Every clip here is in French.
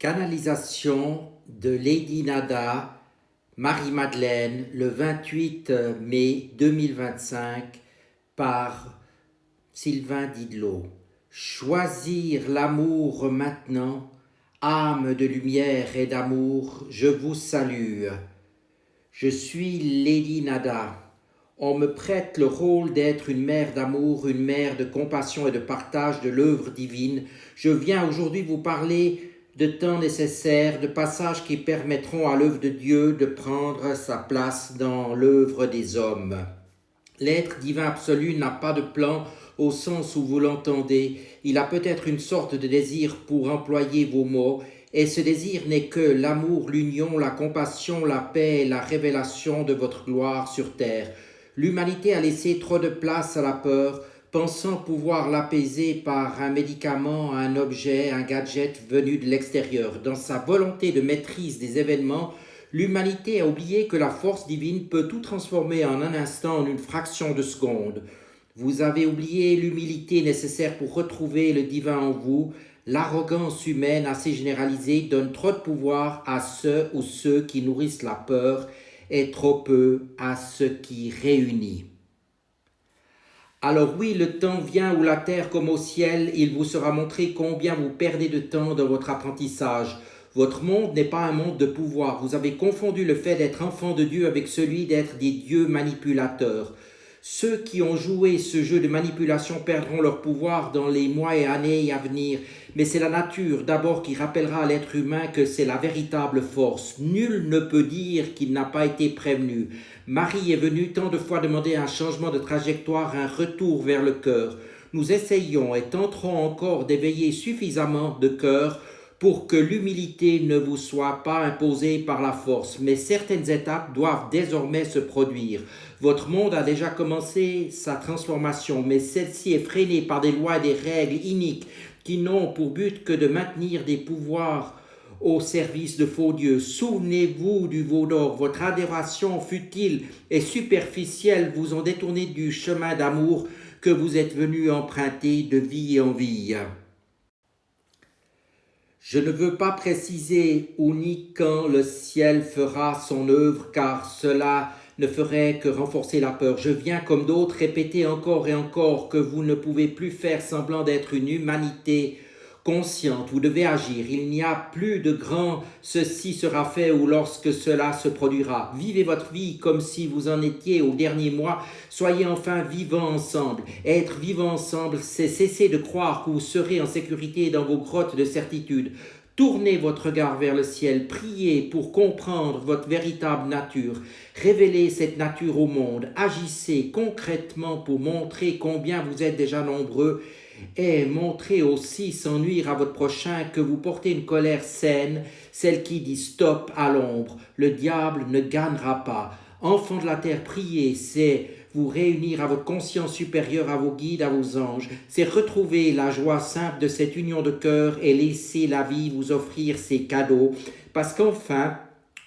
Canalisation de Lady Nada, Marie-Madeleine, le 28 mai 2025 par Sylvain Didlot. Choisir l'amour maintenant, âme de lumière et d'amour, je vous salue. Je suis Lady Nada. On me prête le rôle d'être une mère d'amour, une mère de compassion et de partage de l'œuvre divine. Je viens aujourd'hui vous parler de temps nécessaire, de passages qui permettront à l'œuvre de Dieu de prendre sa place dans l'œuvre des hommes. L'être divin absolu n'a pas de plan au sens où vous l'entendez. Il a peut-être une sorte de désir pour employer vos mots, et ce désir n'est que l'amour, l'union, la compassion, la paix et la révélation de votre gloire sur terre. L'humanité a laissé trop de place à la peur, pensant pouvoir l'apaiser par un médicament, un objet, un gadget venu de l'extérieur. Dans sa volonté de maîtrise des événements, l'humanité a oublié que la force divine peut tout transformer en un instant, en une fraction de seconde. Vous avez oublié l'humilité nécessaire pour retrouver le divin en vous. L'arrogance humaine assez généralisée donne trop de pouvoir à ceux qui nourrissent la peur et trop peu à ce qui réunit. Alors oui, le temps vient où la terre comme au ciel, il vous sera montré combien vous perdez de temps dans votre apprentissage. Votre monde n'est pas un monde de pouvoir. Vous avez confondu le fait d'être enfant de Dieu avec celui d'être des dieux manipulateurs. Ceux qui ont joué ce jeu de manipulation perdront leur pouvoir dans les mois et années à venir. Mais c'est la nature d'abord qui rappellera à l'être humain que c'est la véritable force. Nul ne peut dire qu'il n'a pas été prévenu. Marie est venue tant de fois demander un changement de trajectoire, un retour vers le cœur. Nous essayons et tenterons encore d'éveiller suffisamment de cœur pour que l'humilité ne vous soit pas imposée par la force. Mais certaines étapes doivent désormais se produire. Votre monde a déjà commencé sa transformation, mais celle-ci est freinée par des lois et des règles iniques qui n'ont pour but que de maintenir des pouvoirs au service de faux dieux. Souvenez-vous du veau d'or. Votre adoration futile et superficielle vous ont détourné du chemin d'amour que vous êtes venu emprunter de vie en vie. Je ne veux pas préciser où ni quand le ciel fera son œuvre, car cela ne ferait que renforcer la peur. Je viens, comme d'autres, répéter encore et encore que vous ne pouvez plus faire semblant d'être une humanité consciente. Vous devez agir. Il n'y a plus de grand « ceci sera fait » ou « lorsque cela se produira ». Vivez votre vie comme si vous en étiez au dernier mois. Soyez enfin vivants ensemble. Être vivants ensemble, c'est cesser de croire que vous serez en sécurité dans vos grottes de certitude. Tournez votre regard vers le ciel, priez pour comprendre votre véritable nature. Révélez cette nature au monde. Agissez concrètement pour montrer combien vous êtes déjà nombreux et montrez aussi, sans nuire à votre prochain, que vous portez une colère saine, celle qui dit stop à l'ombre. Le diable ne gagnera pas. Enfants de la terre, priez, c'est vous réunir à votre conscience supérieure, à vos guides, à vos anges. C'est retrouver la joie simple de cette union de cœur et laisser la vie vous offrir ses cadeaux. Parce qu'enfin,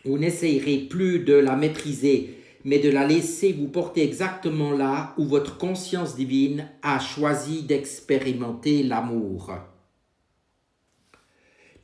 vous n'essayerez plus de la maîtriser, mais de la laisser vous porter exactement là où votre conscience divine a choisi d'expérimenter l'amour.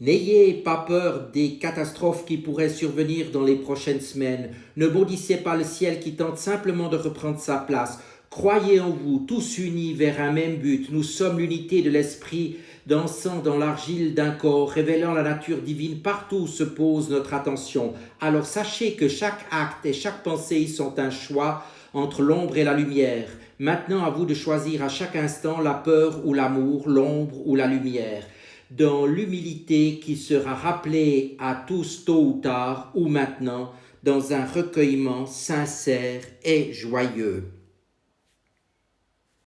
N'ayez pas peur des catastrophes qui pourraient survenir dans les prochaines semaines. Ne maudissez pas le ciel qui tente simplement de reprendre sa place. Croyez en vous, tous unis vers un même but. Nous sommes l'unité de l'esprit, dansant dans l'argile d'un corps, révélant la nature divine partout où se pose notre attention. Alors sachez que chaque acte et chaque pensée sont un choix entre l'ombre et la lumière. Maintenant, à vous de choisir à chaque instant la peur ou l'amour, l'ombre ou la lumière. Dans l'humilité qui sera rappelée à tous tôt ou tard ou maintenant, dans un recueillement sincère et joyeux.